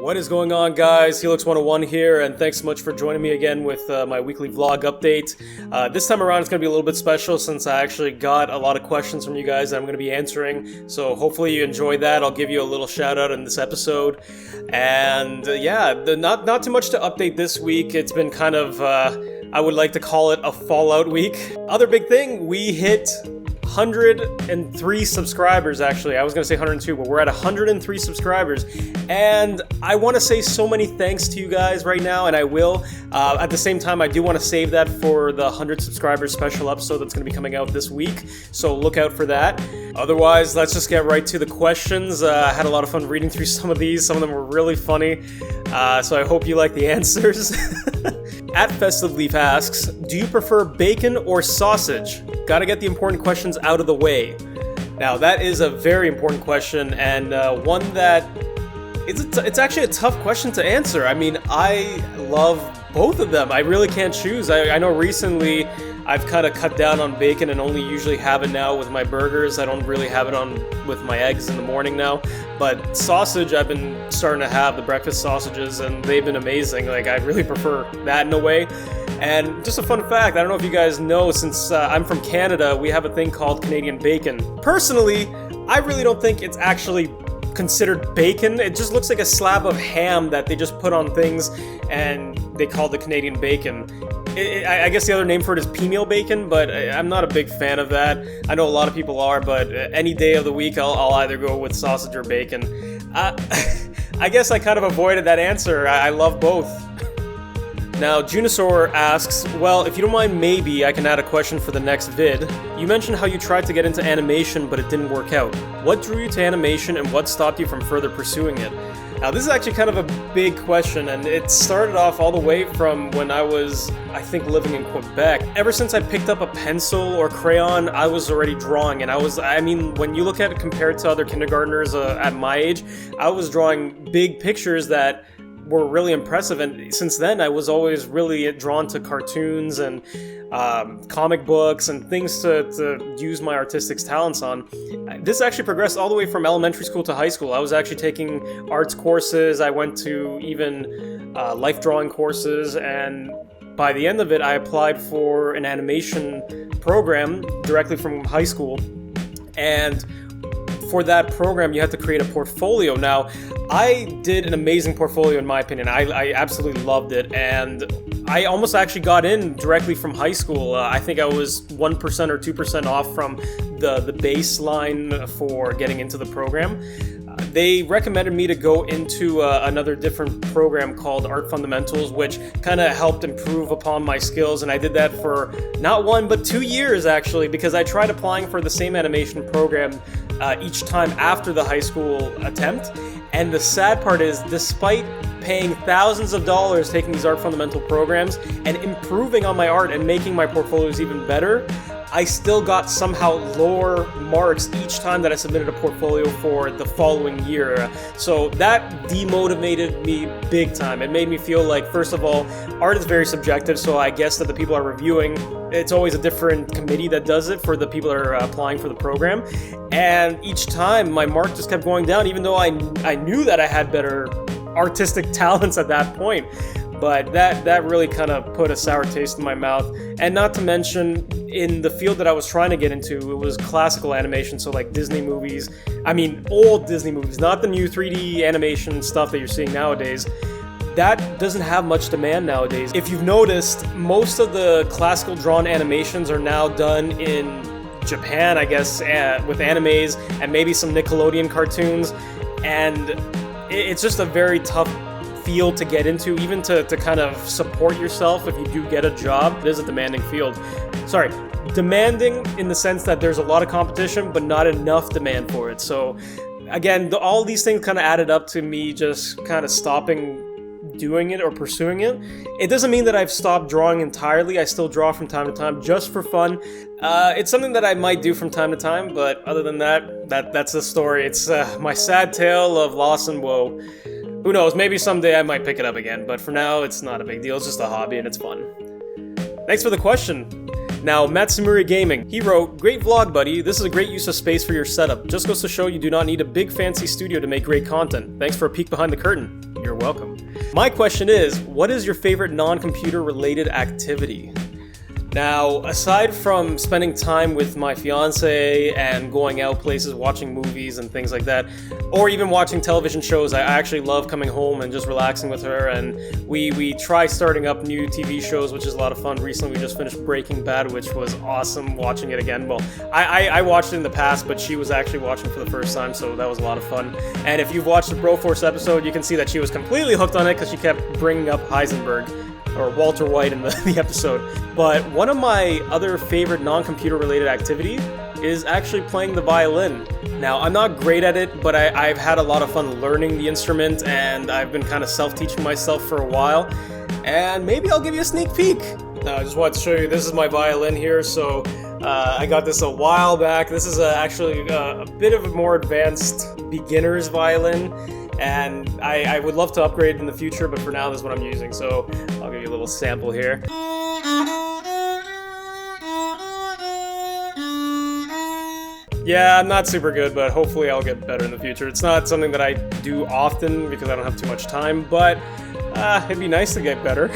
What is going on, guys? Helix101 here, and thanks so much for joining me again with my weekly vlog update. This time around it's going to be a little bit special since I actually got a lot of questions from you guys that I'm going to be answering, so hopefully you enjoy that. I'll give you a little shout out in this episode. And yeah, not too much to update this week. It's been kind of, I would like to call it a fallout week. Other big thing, we hit 103 subscribers. Actually, I was gonna say 102, but we're at 103 subscribers, and I want to say so many thanks to you guys right now, and I will. At the same time, I do want to save that for the 100 subscribers special episode that's going to be coming out this week, so look out for that. Otherwise, let's just get right to the questions. I had a lot of fun reading through some of these. Some of them were really funny, so I hope you like the answers. At Festive Leaf asks, do you prefer bacon or sausage? Gotta get the important questions out of the way. Now, that is a very important question, and one that it's actually a tough question to answer. I mean, I love both of them. I really can't choose. I know recently I've kind of cut down on bacon and only usually have it now with my burgers. I don't really have it on with my eggs in the morning now. But sausage, I've been starting to have the breakfast sausages, and they've been amazing. Like, I really prefer that in a way. And just a fun fact, I don't know if you guys know, since I'm from Canada, we have a thing called Canadian bacon. Personally, I really don't think it's actually considered bacon. It just looks like a slab of ham that they just put on things, and they call it the Canadian bacon. I guess the other name for it is pea-meal bacon, but I'm not a big fan of that. I know a lot of people are, but any day of the week, I'll either go with sausage or bacon. I guess I kind of avoided that answer. I love both. Now, Junisaur asks, well, if you don't mind, maybe I can add a question for the next vid. You mentioned how you tried to get into animation, but it didn't work out. What drew you to animation, and what stopped you from further pursuing it? Now, this is actually kind of a big question, and it started off all the way from when I was, I think, living in Quebec. Ever since I picked up a pencil or crayon, I was already drawing, and I mean, when you look at it compared to other kindergartners at my age, I was drawing big pictures that were really impressive, and since then I was always really drawn to cartoons and comic books and things to use my artistic talents on. This actually progressed all the way from elementary school to high school. I was actually taking arts courses. I went to even life drawing courses, and by the end of it I applied for an animation program directly from high school. And for that program, you had to create a portfolio. Now, I did an amazing portfolio in my opinion. I absolutely loved it, and I almost actually got in directly from high school. I think I was 1% or 2% off from the baseline for getting into the program. They recommended me to go into another different program called Art Fundamentals, which kind of helped improve upon my skills, and I did that for not 1 but 2 years actually, because I tried applying for the same animation program each time after the high school attempt. And the sad part is, despite paying thousands of dollars taking these Art Fundamental programs and improving on my art and making my portfolios even better, I still got somehow lower marks each time that I submitted a portfolio for the following year. So that demotivated me big time. It made me feel like, first of all, art is very subjective, so I guess that the people are reviewing, it's always a different committee that does it for the people that are applying for the program. And each time my mark just kept going down, even though I knew that I had better artistic talents at that point. But that really kind of put a sour taste in my mouth. And not to mention, in the field that I was trying to get into, it was classical animation, so like Disney movies. I mean, old Disney movies, not the new 3D animation stuff that you're seeing nowadays. That doesn't have much demand nowadays. If you've noticed, most of the classical drawn animations are now done in Japan, I guess, with animes and maybe some Nickelodeon cartoons. And it's just a very tough field to get into, even to kind of support yourself if you do get a job. It is a demanding field. Sorry, demanding in the sense that there's a lot of competition, but not enough demand for it. So again, all these things kind of added up to me just kind of stopping doing it or pursuing it. It doesn't mean that I've stopped drawing entirely. I still draw from time to time just for fun. It's something that I might do from time to time, but other than that's the story. It's my sad tale of loss and woe. Who knows, maybe someday I might pick it up again, but for now, it's not a big deal. It's just a hobby and it's fun. Thanks for the question. Now, Matsumuri Gaming, he wrote, "Great vlog, buddy. This is a great use of space for your setup. Just goes to show you do not need a big fancy studio to make great content. Thanks for a peek behind the curtain." You're welcome. My question is, what is your favorite non-computer related activity? Now, aside from spending time with my fiance and going out places, watching movies and things like that, or even watching television shows, I actually love coming home and just relaxing with her, and we try starting up new TV shows, which is a lot of fun. Recently, we just finished Breaking Bad, which was awesome watching it again. Well, I watched it in the past, but she was actually watching for the first time, so that was a lot of fun. And if you've watched the Broforce episode, you can see that she was completely hooked on it because she kept bringing up Heisenberg, or Walter White in the episode. But one of my other favorite non-computer related activity is actually playing the violin. Now, I'm not great at it, but I've had a lot of fun learning the instrument, and I've been kind of self-teaching myself for a while, and maybe I'll give you a sneak peek. Now, I just wanted to show you, this is my violin here, so I got this a while back. This is actually a bit of a more advanced beginner's violin, and I would love to upgrade in the future, but for now, this is what I'm using, so I'll give you a little sample here. Yeah, I'm not super good, but hopefully I'll get better in the future. It's not something that I do often because I don't have too much time, but it'd be nice to get better.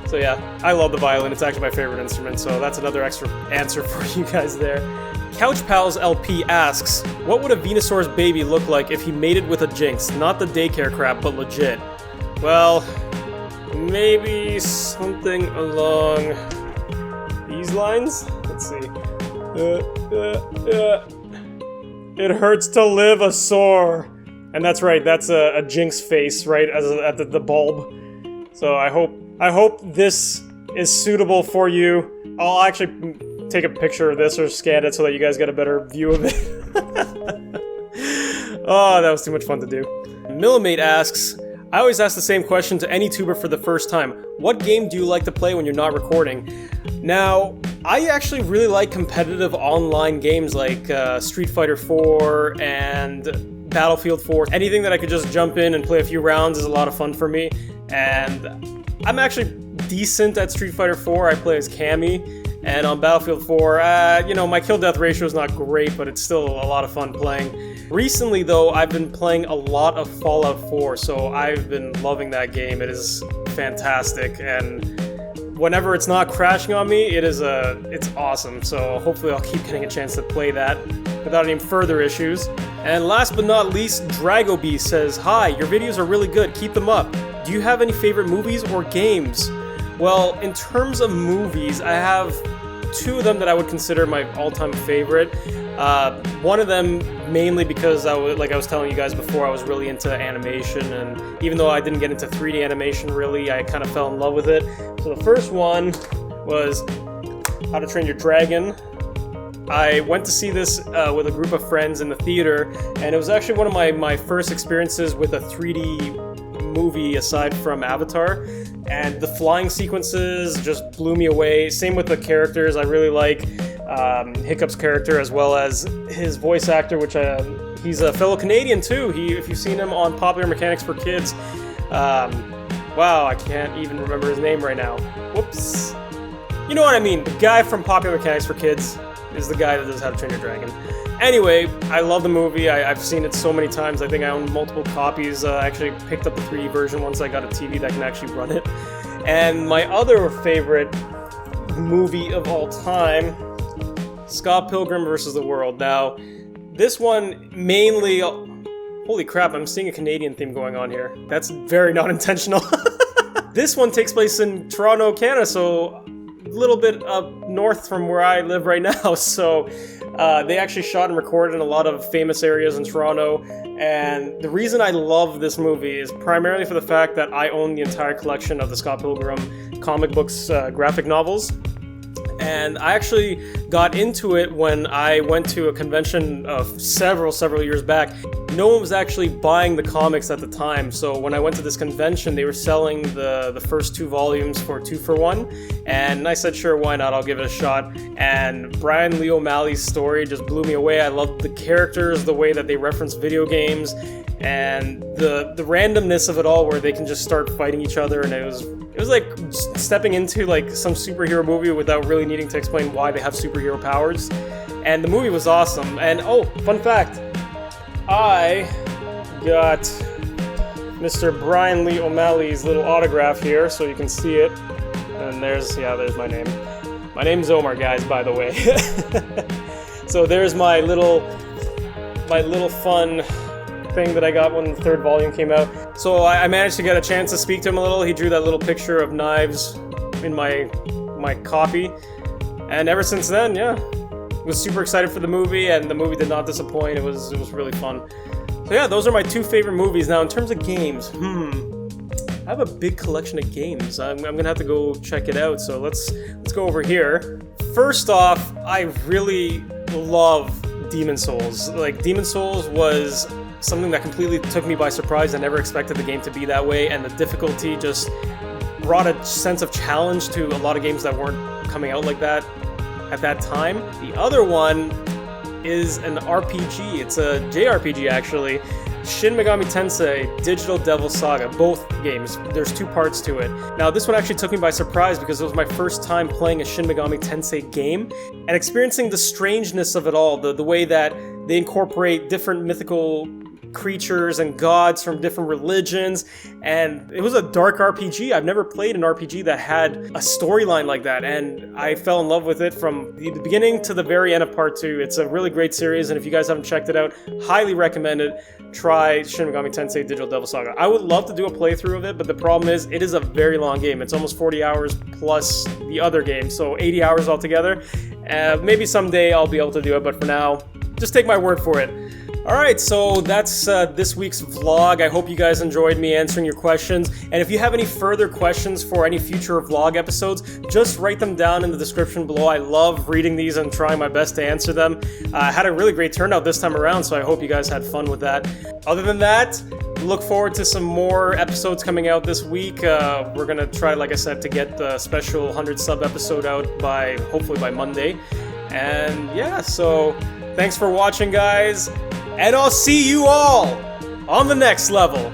So yeah, I love the violin. It's actually my favorite instrument, so that's another extra answer for you guys there. Couch Pals LP asks, what would a Venusaur's baby look like if he mated with a Jinx? Not the daycare crap, but legit. Well, maybe something along these lines? Let's see. It hurts to live a sore. And that's right, that's a Jinx face, right, at the bulb. So I hope this is suitable for you. I'll actually take a picture of this or scan it so that you guys get a better view of it. Oh, that was too much fun to do. Millimate asks, I always ask the same question to any tuber for the first time. What game do you like to play when you're not recording? Now, I actually really like competitive online games like Street Fighter 4 and Battlefield 4. Anything that I could just jump in and play a few rounds is a lot of fun for me. And I'm actually decent at Street Fighter 4. I play as Cammy. And on Battlefield 4, you know, my kill-death ratio is not great, but it's still a lot of fun playing. Recently, though, I've been playing a lot of Fallout 4, so I've been loving that game. It is fantastic, and whenever it's not crashing on me, it's awesome. So hopefully I'll keep getting a chance to play that without any further issues. And last but not least, Dragobee says, hi, your videos are really good. Keep them up. Do you have any favorite movies or games? Well, in terms of movies, I have two of them that I would consider my all-time favorite. One of them mainly because like I was telling you guys before, I was really into animation, and even though I didn't get into 3D animation really, I kind of fell in love with it. So the first one was How to Train Your Dragon. I went to see this with a group of friends in the theater, and it was actually one of my first experiences with a 3D movie aside from Avatar, and the flying sequences just blew me away. Same with the characters. I really like Hiccup's character as well as his voice actor, which he's a fellow Canadian too. If you've seen him on Popular Mechanics for Kids, wow, I can't even remember his name right now. Whoops. You know what I mean. The guy from Popular Mechanics for Kids is the guy that does How to Train Your Dragon. Anyway, I love the movie. I've seen it so many times. I think I own multiple copies. I actually picked up the 3D version once I got a TV that can actually run it. And my other favorite movie of all time, Scott Pilgrim vs. the World. Now, this one mainly... Holy crap, I'm seeing a Canadian theme going on here. That's very not intentional. This one takes place in Toronto, Canada, so a little bit up north from where I live right now. So they actually shot and recorded in a lot of famous areas in Toronto. And the reason I love this movie is primarily for the fact that I own the entire collection of the Scott Pilgrim comic books graphic novels. And I actually got into it when I went to a convention several years back. No one was actually buying the comics at the time, so when I went to this convention, they were selling the first 2 volumes for 2 for 1, and I said, sure, why not, I'll give it a shot. And Brian Lee O'Malley's story just blew me away. I loved the characters, the way that they reference video games, and the randomness of it all, where they can just start fighting each other, and it was like stepping into like some superhero movie without really needing to explain why they have superhero powers. And the movie was awesome. And oh, fun fact, I got Mr. Brian Lee O'Malley's little autograph here, so you can see it. And there's my name. My name's Omar, guys, by the way. So there's my little fun thing that I got when the 3rd volume came out. So I managed to get a chance to speak to him a little. He drew that little picture of knives in my copy, and ever since then, yeah, was super excited for the movie, and the movie did not disappoint. It was really fun. So yeah, those are my 2 favorite movies. Now, in terms of games, I have a big collection of games. I'm gonna have to go check it out. So let's go over here. First off, I really love Demon Souls. Like, Demon Souls was something that completely took me by surprise. I never expected the game to be that way, and the difficulty just brought a sense of challenge to a lot of games that weren't coming out like that at that time. The other one is an RPG. It's a JRPG, actually. Shin Megami Tensei Digital Devil Saga. Both games. There's 2 parts to it. Now, this one actually took me by surprise because it was my first time playing a Shin Megami Tensei game and experiencing the strangeness of it all, the way that they incorporate different mythical creatures and gods from different religions, and it was a dark RPG. I've never played an RPG that had a storyline like that, and I fell in love with it from the beginning to the very end of part 2. It's a really great series, and if you guys haven't checked it out, highly recommend it. Try Shin Megami Tensei Digital Devil Saga. I would love to do a playthrough of it, but the problem is it is a very long game. It's almost 40 hours plus the other game, so 80 hours altogether. Maybe someday I'll be able to do it, but for now, just take my word for it. Alright, so that's this week's vlog. I hope you guys enjoyed me answering your questions. And if you have any further questions for any future vlog episodes, just write them down in the description below. I love reading these and trying my best to answer them. I had a really great turnout this time around, so I hope you guys had fun with that. Other than that, look forward to some more episodes coming out this week. We're gonna try, like I said, to get the special 100 sub episode out hopefully by Monday. And yeah, so thanks for watching, guys. And I'll see you all on the next level.